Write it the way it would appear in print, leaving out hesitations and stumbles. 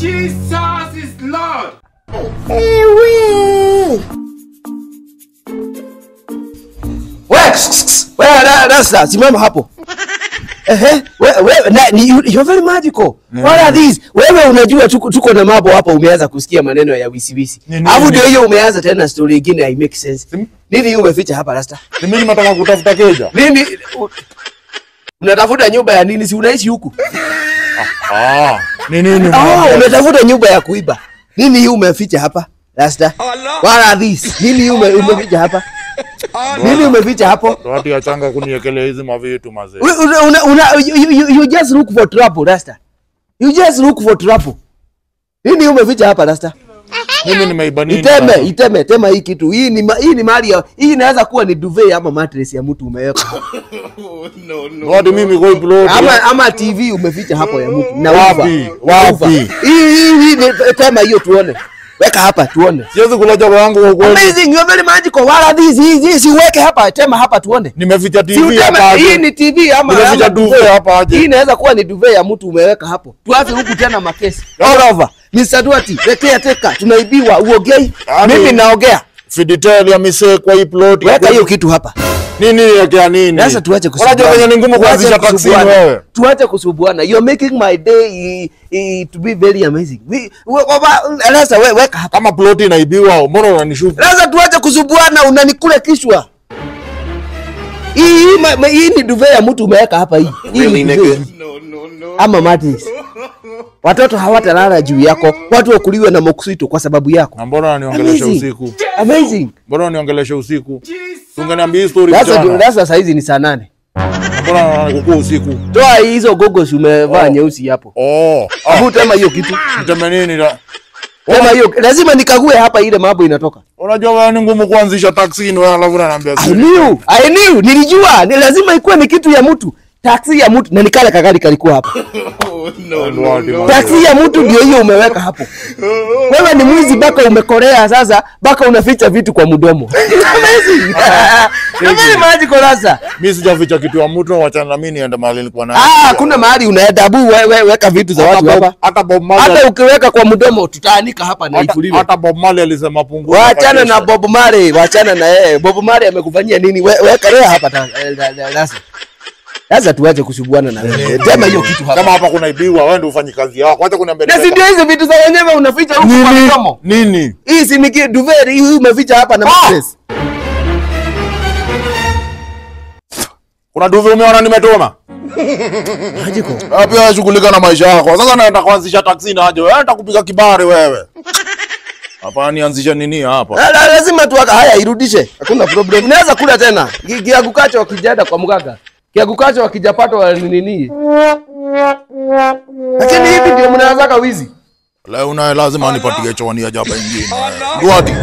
Jesus is Lord. Rasta, simama hapo. You're very magical. What are these? Wewe unajua tuko na mambo hapa, umeanza kusikia maneno ya wisi. Hapo ndio hiyo umeanza tena story nyingine I make sense. Nini umeficha hapa Rasta? Mimi nataka kutafuta keja. Nini? Unatafuta nyumba ya nini? Si unaishi huku? Nini? Unatafuta nyumba ya kuiba. Nini hii umeficha hapa Rasta? What are these? Nini umeficha hapa? Nini umeficha hapo? Watu yachanga kuniekelea hizi mavitu mazee. You just look for trouble, Rasta. You just look for trouble. Nini umeficha hapa Rasta? Mimi nimeiba nini? Tema hii kitu. Hii ni mali ya, hii inaweza kuwa ni duvet ama mattress ya mtu umeweka. Watu mimi kwa upload. Ama TV umeficha hapo ya mtu. Na wapi? Hii tema hiyo tuone. Weka hapa tuone. Siwezi kula jaba yangu kwa kweli. Amazing, you're very magical. What are these? Hizi weke hapa, tema hapa tuone. Nimeficha TV hapa. Hii ni TV ama nimeficha duvet hapa aje. Hii inaweza kuwa ni duvet ya mtu umeweka hapo. Tuache huku tena makesi. All over. Mr. Duati, teka tunaibiwa, uongei. Mimi naongea. Fiditel ya mise kwa hii plot. Weka hiyo kitu hapa. Nini ya nini? Sasa tuache kusubuana. Unajua venye ni ngumu kuanzisha taxi wewe. Tuache kusubuana. You're making my day to be very amazing. Sasa weka hapa. Kama plot inaibiwa, mbona unanishuku? Sasa tuache kusubuana, unanikula kishwa. Hii ni duvet ya mtu umeweka hapa hii. No. Ama mattress. Watoto hawatalala juu yako, watu wakuliwe na mosquito kwa sababu yako. Mbona unaniongelesha usiku? Amazing. Mbona unaniongelesha usiku? Ungeniambia story sasa saa hizi ni saa 8. Mbona unanikuwa usiku? Toa hizo goggles umevaa nyeusi hapo. Afu tema hiyo kitu. Tema nini la? Tema hiyo lazima nikague hapa ile mambo inatoka. Unajua wewe ni ngumu kuanzisha taxi wewe alafu unaniambia I knew, nilijua, ni lazima ikuwe ni kitu ya mtu. Taxi ya mtu na nikale kagari kalikuwa hapo. Taxi ya mtu ndio hiyo umeweka hapo. Wewe ni mwizi baka umekorea sasa, baka unaficha vitu kwa mdomo. Amazing. Amazing magical sasa. Mimi sijaficha kitu ya mtu, wacha na mimi niende mahali nilikuwa nayo. Kuna mahali unaenda wewe weka vitu za watu hapa. Hata Bob Marley. Hata ukiweka kwa mdomo tutaanika hapa na ifuliwe. Hata Bob Marley alisema punguza. Waachana na Bob Marley, waachana na yeye. Bob Marley amekufanyia nini? Weka leo hapa sasa. Sasa tuache kusubuana na wewe. Tema hiyo kitu hapa. Kama hapa kuna ibiwa, wewe ndio ufanye kazi yako. Acha kuniambia. Na si ndio hizo vitu za wenyewe unaficha huko kwa mdomo. Nini? Hii si niki duvet hii umeficha hapa na mattress. Kuna duvet umeona nimetoma? Hajiko. Pia shughulika na maisha yako. Sasa naenda kuanzisha taxi na aje. Wewe nataka kupiga kibari wewe. Hapa nianzisha nini hapa? Lazima tuwaka haya irudishe. Hakuna problem. Unaweza kula tena. Kiagukacho wakijada kwa mganga. Kiagukacho wakijapata wa nini? Lakini hivi ndio mnaanza wizi. Leo una lazima nipatie chawani ya jaba nyingine. Duati.